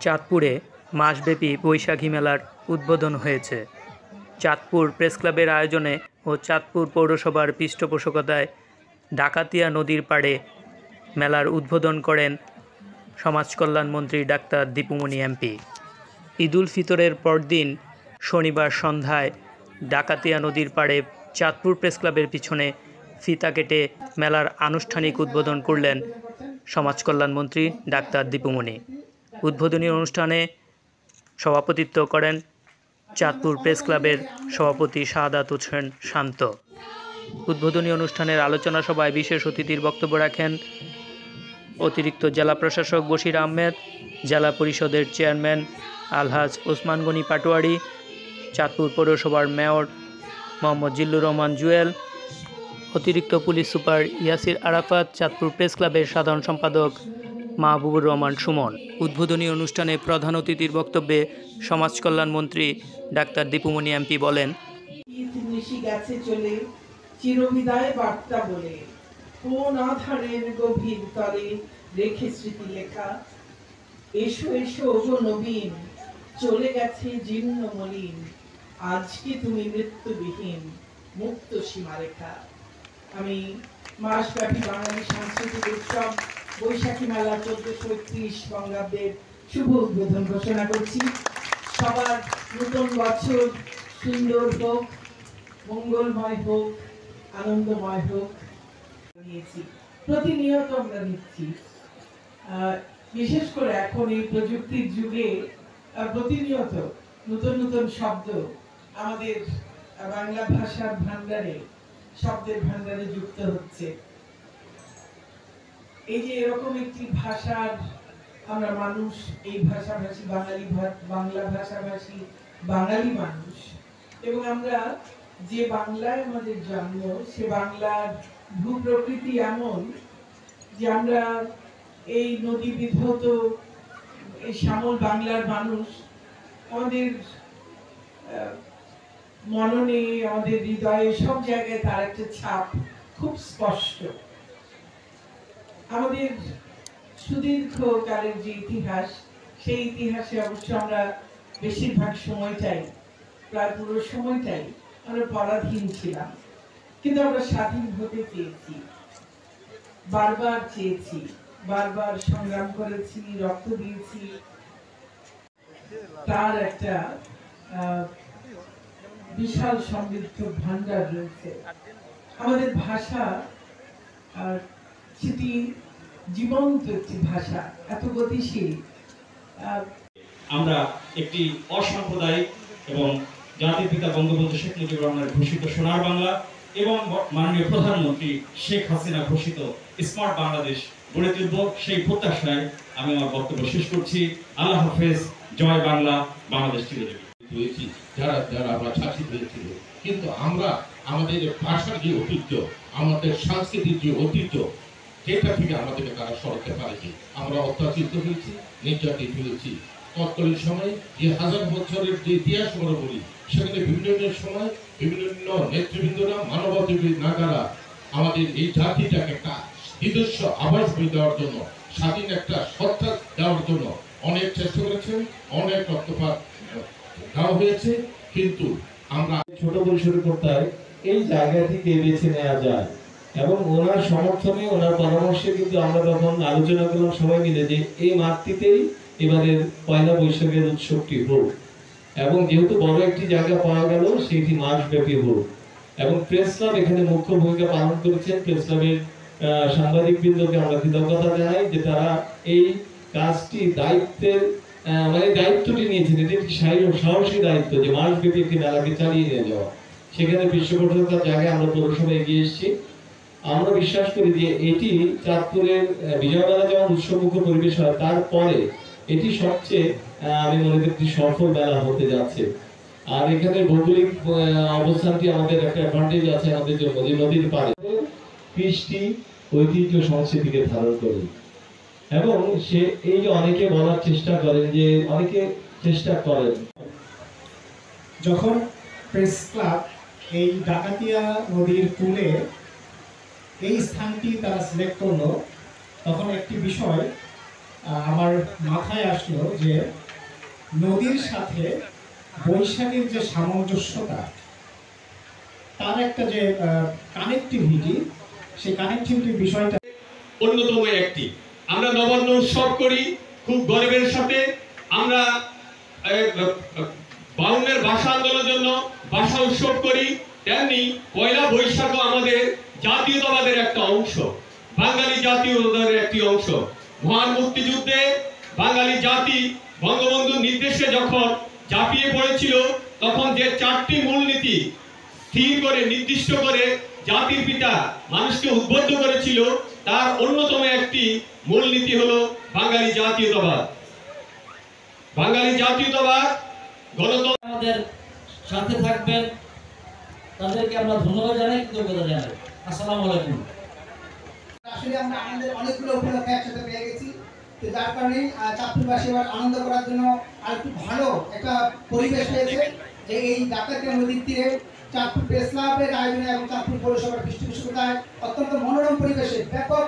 চাঁদপুরে মাসব্যাপী বৈশাখী মেলার উদ্বোধন হয়েছে। চাঁদপুর প্রেসক্লাবের আয়োজনে ও চাঁদপুর পৌরসভার পৃষ্ঠপোষকতায় ডাকাতিয়া নদীর পাড়ে মেলার উদ্বোধন করেন সমাজকল্যাণমন্ত্রী ডাক্তার দীপুমনি এমপি। ঈদুল ফিতরের পরদিন শনিবার সন্ধ্যায় ডাকাতিয়া নদীর পাড়ে চাঁদপুর প্রেসক্লাবের পিছনে ফিতা কেটে মেলার আনুষ্ঠানিক উদ্বোধন করলেন সমাজকল্যাণমন্ত্রী ডাক্তার দীপুমনি। উদ্বোধনী অনুষ্ঠানে সভাপতিত্ব করেন চাঁদপুর প্রেসক্লাবের সভাপতি শাহাদাত হোসেন শান্ত। উদ্বোধনী অনুষ্ঠানের আলোচনা সভায় বিশেষ অতিথির বক্তব্য রাখেন অতিরিক্ত জেলা প্রশাসক বশির আহমেদ, জেলা পরিষদের চেয়ারম্যান আলহাজ ওসমান গনি পাটোয়ারি, চাঁদপুর পৌরসভার মেয়র মোহাম্মদ জিল্লুর রহমান জুয়েল, অতিরিক্ত পুলিশ সুপার ইয়াসির আরাফাত, চাঁদপুর প্রেসক্লাবের সাধারণ সম্পাদক মাহবুবুর রহমান সুমন। উদ্বোধনী অনুষ্ঠানে প্রধান অতিথির বক্তব্যে সমাজকল্যাণমন্ত্রী ডাক্তার দীপুমনি এমপি বলেন, চিরবিদায় বার্তা বলে কোন আধারের গভীর তলে রেখে স্মৃতি লেখা, এসো এসো ওগো নবীন, চলে গেছে জীর্ণ মলিন, আজকে তুমি মৃত্যুবিহীন মুক্ত সীমারেখা। আমি মাসব্যাপী বাঙালি সাংস্কৃতিক উৎসব বৈশাখী মেলা 1431 বঙ্গাব্দের শুভ উদ্বোধন ঘোষণা করছি। সবার নতুন বছর সুন্দর হোক, মঙ্গলময় হোক, আনন্দময় হোক। প্রতিনিয়ত আমরা নিচ্ছি, বিশেষ করে এখন এই প্রযুক্তির যুগে প্রতিনিয়ত নতুন নতুন শব্দ আমাদের বাংলা ভাষার ভান্ডারে, শব্দের ভান্ডারে যুক্ত হচ্ছে। এই যে এরকম একটি ভাষার আমরা মানুষ, এই ভাষাভাষী বাংলা ভাষাভাষী বাঙালি মানুষ, এবং আমরা যে বাংলায় আমাদের জন্ম, সে বাংলার ভূপ্রকৃতি এমন যে আমরা এই নদী বিধৌত এই শ্যামল বাংলার মানুষ, আমাদের মননে, আমাদের হৃদয়ে, সব জায়গায় তার একটা ছাপ খুব স্পষ্ট। আমাদের সুদীর্ঘকালের যে ইতিহাস, সেই ইতিহাসে অবশ্য আমরা বেশিরভাগ সময়টাই, প্রায় পুরো সময়টাই আমরা পরাধীন ছিলাম, কিন্তু আমরা স্বাধীন হতে চেয়েছি, বারবার চেয়েছি, বারবার সংগ্রাম করেছি, রক্ত দিয়েছি। তার একটা বিশাল সমৃদ্ধ ভান্ডার রয়েছে। আমাদের ভাষা সেটি জীবন্ত একটি ভাষা, এত গতিশীল। আমরা একটি অসাম্প্রদায়িক এবং জাতির পিতা বঙ্গবন্ধু শেখ মুজিবুর রহমানের ঘোষিত সোনার বাংলা এবং মাননীয় প্রধানমন্ত্রী শেখ হাসিনা ঘোষিত স্মার্ট বাংলাদেশ গড়ে তুলব, সেই প্রত্যাশায় আমি আমার বক্তব্য শেষ করছি। আল্লাহ হাফেজ, জয় বাংলা, বাংলাদেশ চিরজীবী। হয়েছি যারা আমরা শাসিত হয়েছিল, কিন্তু আমরা আমাদের ভাষার যে ঐতিহ্য, আমাদের সাংস্কৃতিক যে ঐতিহ্য, সেটা থেকে আমাদেরকে তারা সরাতে পারেনি। আমরা অত্যাচারিত হয়েছি, নির্যাতিত হয়েছি। তৎকালীন সময়ে যে হাজার বছরের যে ইতিহাস আমরা বলি, সেখানে বিভিন্ন সময় বিভিন্ন নেতৃবৃন্দরা, মানবতাবিদ নাগারা আমাদের এই জাতিটাকে একটা নিজস্ব আবাস বই দেওয়ার জন্য, স্বাধীন একটা সত্তা দেওয়ার জন্য অনেক চেষ্টা করেছেন, অনেক রক্তপাত দেওয়া হয়েছে, কিন্তু আমরা ছোট পরিসরে করতে হয়, এই জায়গা থেকে বেছে নেওয়া যায়। এবং ওনার সমর্থনে, ওনার পরামর্শে কিন্তু আমরা তখন আলোচনা করলাম সবাই মিলে যে এই মাতৃতেই এবারের পয়লা বৈশাখের উৎসবটি হোক, এবং যেহেতু বড় একটি জায়গা পাওয়া গেল, সেটি মাসব্যাপী হোক। এবং প্রেস ক্লাব এখানে মুখ্য ভূমিকা পালন করেছেন। প্রেস ক্লাবের সাংবাদিক বৃন্দকে আমরা কৃতজ্ঞতা জানাই যে তারা এই কাজটি দায়িত্বটি নিয়েছেন। এটি একটি সাহসী দায়িত্ব যে মাসব্যাপী একটি মেলাকে চালিয়ে নিয়ে যাওয়া। সেখানে পৃষ্ঠপোষকতার জায়গায় আমরা পৌরসভা এগিয়ে এসেছি। আমরা বিশ্বাস করি যে এটি চাঁদপুরের বিজয়মেলা যেমন উৎসবমুখর পরিবেশ হয়, তারপরে এটি সবচেয়ে আমি মনে করি সফল মেলা হতে যাচ্ছে। আর এখানে ভৌগোলিক অবস্থানটি আমাদের একটা অ্যাডভান্টেজ আছে আমাদের জন্য, যে নদীর পাড়ে কৃষ্টি ঐতিহ্য সংস্কৃতিকে ধারণ করে। এবং সে এই যে অনেকে বলার চেষ্টা করেন, যে অনেকে চেষ্টা করেন, যখন প্রেস ক্লাব এই ডাকাতিয়া নদীর কূলে এই স্থানটি তারা সিলেক্ট করলো, তখন একটি বিষয় আমার মাথায় আসলো যে নদীর সাথে বৈশাখীর যে সামঞ্জস্যতা, তার একটা যে কানেক্টিভিটি, সেই কানেক্টিভিটির বিষয়টা অন্যতম একটি। আমরা নবান্ন উৎসব করি খুব গর্বের সাথে। আমরা বাউনের ভাষা আন্দোলনের জন্য ভাষা উৎসব করি, তেমনি পয়লা বৈশাখও আমাদের জাতীয়তাবাদের একটা অংশ, বাঙালি জাতীয়তাবাদের একটি অংশ। মহান মুক্তিযুদ্ধে বাঙালি জাতি বঙ্গবন্ধুর নির্দেশে যখন ঝাঁপিয়ে পড়েছিল, তখন যে 4টি মূলনীতি স্থির করে নির্দিষ্ট করে জাতির পিতা মানুষকে উদ্বুদ্ধ করেছিল, তার অন্যতম একটি মূলনীতি হলো বাঙালি জাতীয়তাবাদ। বাঙালি জাতীয়তাবাদ গণতন্ত্র আমাদের সাথে থাকবেন, তাদেরকে আমরা ধন্যবাদ জানাই, কৃতজ্ঞতা জানাই। আসসালামু আলাইকুম। আসলে আমরা আমাদের অনেকগুলো উপলক্ষ একসাথে পেয়ে গেছি, তো যার কারণে চাঁদপুরবাসী এবার আনন্দ করার জন্য আর একটু ভালো একটা পরিবেশ হয়েছে। যে এই ডাকাতিয়া নদীর তীরে চাঁদপুর প্রেস ক্লাবের আয়োজনে এবং চাঁদপুর পৌরসভার পৃষ্ঠপোষকতায় অত্যন্ত মনোরম পরিবেশে ব্যাপক